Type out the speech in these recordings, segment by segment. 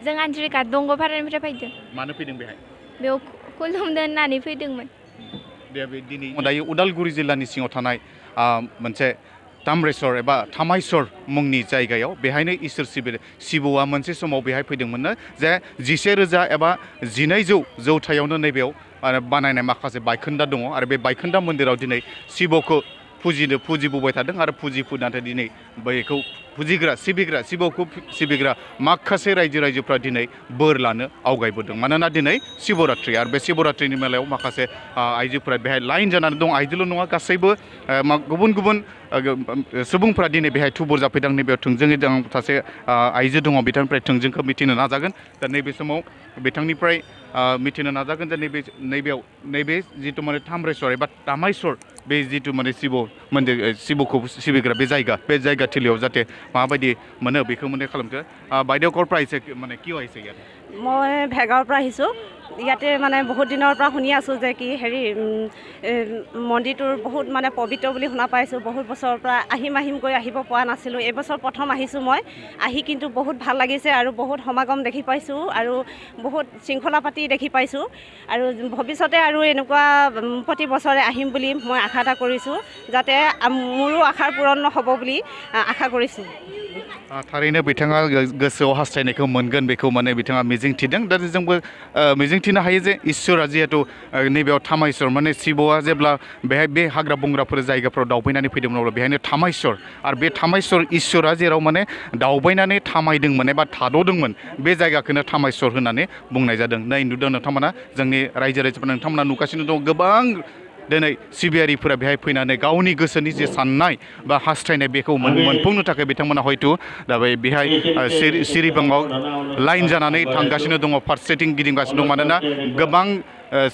जों आन्ज्रिका दंग'पारानिफ्राय फैदों। मानो फैदों बेहाय? बेयाव खुलुमनो होननानै फैदोंमोन। दे बे दिनै दायो उदालगुरि जिल्लानि सिङाव थानाय मोनसे ताम्रेश्वर एबा थामायस्वर मुंनि जायगायाव बेहायनो इसोर शिबआ मोनसे समाव बेहाय फैदोंमोननो जे 11,000 एबा 1200 जौथायावनो नैबेयाव बानायनाय माखासे बायखोन्दा दङ आरो बे बायखोन्दा मन्दिराव दिनै शिबखौ फुजिबोबाय थादों आरो नाथाय दिनै बेखौ फुजिग्रा शिबखौ सिबिग्रा माखासे रायजोफ्रा दिनै बोर लानो आवगायबोदों मानोना दिनै शिवरात्रि आरो बे शिवरात्रिनि मेलायाव माखासे आइजोफोरा बेहाय लाइन जानानै दं आइजोल' नङा गासैबो गुबुन गुबुन सुबुंफोरा दिनै बेहाय थुबुर जाफैदों नैबेयाव थोंजोङै सासे आइजो दङ बिथांनिफ्राय थोंजोंखौ मिथिनो नाजागोन दा नैबे समाव बिथांनिफ्राय मिथिनो नाजागोन जे नैबे जिथु माने ताम्रेश्वर एबा तामायस्वर बे जिथु माने शिब मन्दिर शिबखौ सिबिग्रा बे जायगा थिलियाव जाहाथे माबायदि मोनो बेखौ মানে খালামকে বাইদেউ ক'ৰ পৰা আহিছে মানে কিয় আহিছে ইয়াতে মই ভেগাঁৱৰ পৰা আহিছোঁ ইয়াতে মানে বহুত দিনৰ পৰা শুনি আছোঁ যে কি হেৰি মন্দিৰটোৰ বহুত মানে পবিত্ৰ বুলি শুনা পাইছোঁ বহুত বছৰৰ পৰা আহিমকৈ আহিব পৰা নাছিলোঁ এইবছৰ প্ৰথম আহিছোঁ মই আহি কিন্তু বহুত ভাল লাগিছে আৰু বহুত সমাগম দেখি পাইছোঁ আৰু বহুত শৃংখলা পাতি দেখি পাইছোঁ আৰু ভৱিষ্যতে আৰু এনেকুৱা প্ৰতি বছৰে আহিম বুলি মই আশা এটা কৰিছোঁ যাতে মোৰো আশাৰ পূৰণ হ'ব বুলি আশা কৰিছোঁ थारैनो बिथाङा गोसोआव हास्थायनायखौ मोनगोन बेखौ माने बिथाङा मिजिंथिदों दा जोंबो मिजिंथिनो हायो जे इसोरा जिहेतु नैबेयाव थामायस्वर माने शिबआ जेब्ला बेहाय बे हाग्रा बंग्राफोर जायगाफोराव दावबायनानै फैदोंमोन अब्ला बेहायनो थामायस्वर आरो बे थामायस्वर इसोरा जेराव माने दावबायनानै थामायदोंमोन एबा थाद'दोंमोन बे जायगाखौनो थामायस्वर होननानै बुंनाय जादों नै नुदों नोंथांमोना जोंनि रायजोफोरा नोंथांमोना नुगासिनो दं गोबां दिनै सिबियारिफोरा बेहाय फैनानै गावनि गोसोनि जे साननाय बा हास्थायनाय बेखौ मोनफुंनो थाखाय बिथांमोना हयथ' दा बेहाय सिरिबाङाव लाइन जानानै थांगासिनो दङ फारसेथिं गिदिंगासिनो दं मानोना गोबां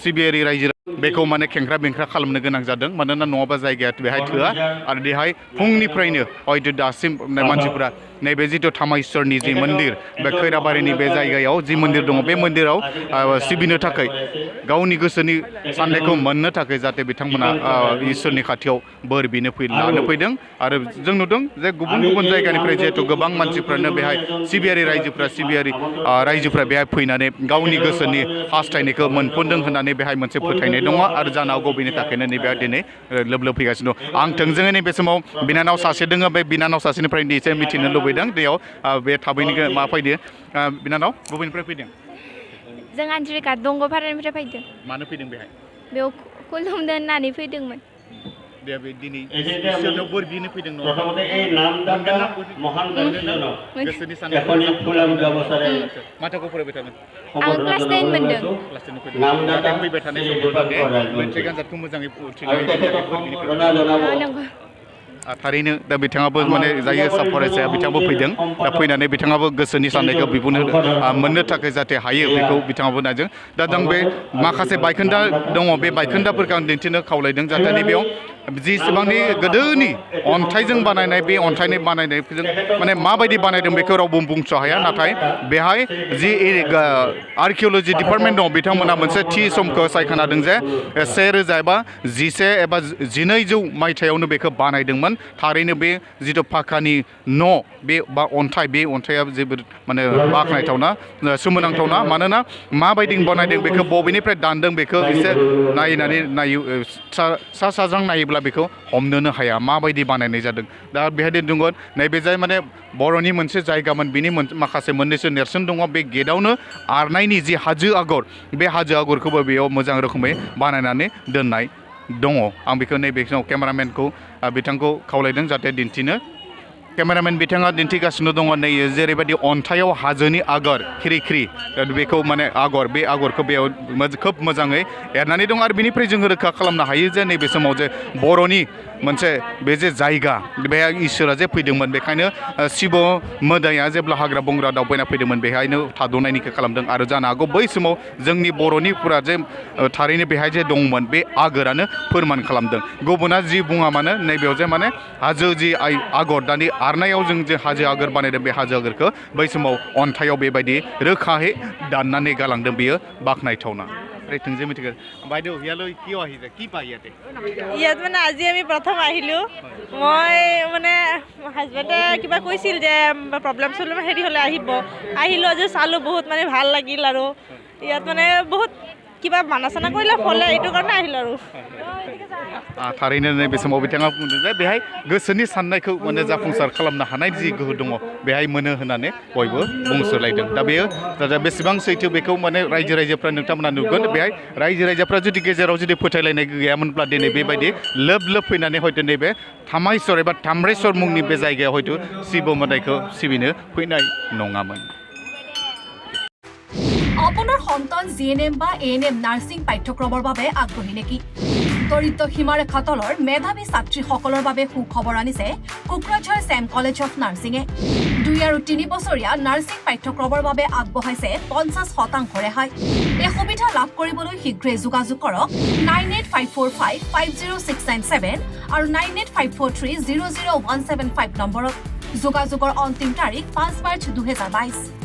सिबियारि रायजो बेखौ माने खेंख्रा बेंख्रा खालामनो गोनां जादों मानोना नङाबा जायगाया बेहाय थोआ आरो बेहाय फुंनिफ्रायनो हयथ' दासिम मानसिफोरा नैबे जिथु थामायस्वरनि जि मन्दिर बे खैराबारिनि बे जायगायाव जि मन्दिर दङ बे मन्दिराव सिबिनो थाखाय गावनि गोसोनि साननायखौ मोननो थाखाय जाहाथे बिथांमोना इसोरनि खाथियाव बोर बिनो लानो फैदों आरो जों नुदों जे गुबुन गुबुन जायगानिफ्राय जिहेतु गोबां मानसिफ्रानो बेहाय सिबियारि रायजोफ्रा बेहाय फैनानै गावनि गोसोनि हास्थायनायखौ मोनफुंदों होननानै बेहाय मोनसे फोथायनाय दङ आरो जानो हागौ बेनि थाखायनो नैबे दिनै लोब फैगासिनो दं आं थोंजोङै नैबे समाव बिनानाव सासे दङ बे बिनानाव सासेनिफ्राय एसे मिथिनो लुबैदों बेयाव बे थाबैनो मा फैदो बिनानाव बबेनिफ्राय फैदों जों आन्ज्रिका दंग'पारानिफ्राय फैदों मानो फैदों बेयाव खुलुमनो होननानै फैदोंमोन दे बे दिनै इसोरनाव बोर बिनो फैदों प्रथमते এই নামদাতা মহান ব্যক্তিজন गोसोनि साननाय ফুলাম অবস্থায় माथोखौ फरायबाय थानो आं क्लास 9 मोनदों क्लास 10 फैदों नामदाता फैबाय थानाय समाव मेट्रिक आनजादखौ मोजाङै नंगौ थारैनो दा बिथाङाबो माने जायो साब फरायसाया बिथाङाबो फैदों दा फैनानै बिथाङाबो गोसोनि साननायखौ बिबुंनो मोननो थाखाय जाहाथे हायो बेखौ बिथाङाबो नायदों दा जों बे माखासे बायखोन्दा दङ बे बायखोन्दाफोरखौ आं दिन्थिनो खावलायदों जाहाथे नैबेयाव जेसेबांनि गोदोनि अन्थाइजों बानायनाय बे अन्थाइनि बानायनायजों माने माबायदि बानायदों बेखौ रावबो बुंस' हाया नाथाय बेहाय जि आर्किअलजि डिपार्टमेन्ट दङ बिथांमोना मोनसे थि समखौ सायख'नादों जे 1000 एबा 11 एबा 1200 मायथाइयावनो बेखौ बानायदोंमोन थारैनो बे जिथु फाखानि न' बे बा अन्थाइ बे अन्थाइया जोबोद माने बाख्नायथावना सोमोनांथावना मानोना माबायदि बानायदों बेखौ बबेनिफ्राय दानदों बेखौ एसे नायो सा साज्रां नायोब्ला बेखौ हमनोनो हाया माबायदि बानायनाय जादों दा बेहाय दङ नैबे जाय माने बर'नि मोनसे जायगामोन बिनि माखासे मोननैसो नेरसोन दङ बे गेटआवनो आरनायनि जि हाजो आगर बे हाजो आगरखौबो बेयाव मोजां रोखोमै बानायनानै दोननाय दङ आं बेखौ नैबे समाव केमेरामेनखौ बिथांखौ खावलायदों जाहाथे दिन्थिनो केमेरामेन बिथाङा दिन्थिगासिनो दङ नै जेरैबायदि अन्थाइयाव हाजोनि आगर ख्रि बेखौ माने आगर बे आगरखौ बेयाव खोब मोजाङै एरनानै दं आरो बिनिफ्राय जोङो रोखा खालामनो हायो जे नैबे समाव जे बर'नि मोनसे बे जे जायगा बे इसोरा जे फैदोंमोन बेखायनो शिब मोदाया जेब्ला हाग्रा बंग्रा दावबायना फैदोंमोन बेहायनो थाद'नायनिखौ खालामदों आरो जानो हागौ बै समाव जोंनि बर'निफोरा जे थारैनो बेहाय जे दंमोन बे आगोरानो फोरमान खालामदों गुबुना जि बुङा मानो नैबेयाव जे माने हाजो जि आगर दानि आरनायाव जों जे हाजो आगर बानायदों बे हाजो आगरखौ बै समाव अन्थाइयाव बेबायदि रोखायै दाननानै गालांदों बेयो बाख्नायथावना তাৰে থংজে মিঠিকে বাইদেউ ইয়ালৈ কিয় আহিছে কি পাই ইয়াতে ইয়াত মানে আজি আমি প্ৰথম আহিলোঁ মই মানে হাজবেণ্ডে কিবা কৈছিল যে প্ৰব্লেম হেৰি হ'লে আহিলোঁ আজি চালোঁ বহুত মানে ভাল লাগিল আৰু ইয়াত মানে বহুত কিবা মানা চানা কৰিলে ফলে এইটো কাৰণে আহিলোঁ আৰু थारैनो नैबे समाव बिथाङा बुंदों जे बेहाय गोसोनि साननायखौ माने जाफुंसार खालामनो हानाय जि गोहो दङ बेहाय मोनो होननानै बयबो बुंसोलायदों दा बेयो दा बेसेबां सैथो बेखौ माने रायजो राजाफ्रा नोंथांमोना नुगोन बेहाय रायजो राजाफ्रा जुदि गेजेराव जुदि फोथायलायनाय गैयामोनब्ला दिनै बेबायदि लोब लोब फैनानै हयतो नैबे थामायसर एबा थाम्रेश्वर मुंनि बे जायगायाव हयतो शिव मोदायखौ सिबिनो फैनाय नङामोन আপোনাৰ সন্তান জিএনএম বা এএনএম নাৰ্ছিং পাঠ্যক্ৰমৰ বাবে আগ্ৰহী নেকি দৰিদ্ৰ সীমাৰেখা তলৰ মেধাৱী ছাত্ৰীসকলৰ বাবে সুখবৰ আনিছে কোকৰাঝাৰ ছেম কলেজ অফ নাৰ্ছিঙে 2 আৰু 3 বছৰীয়া নাৰ্ছিং পাঠ্যক্ৰমৰ বাবে আগবঢ়াইছে 50% ৰেহাই এই সুবিধা লাভ কৰিবলৈ শীঘ্ৰেই যোগাযোগ কৰক 9854550697 আৰু 9854300175 নম্বৰত যোগাযোগৰ অন্তিম তাৰিখ 5 মাৰ্চ 2022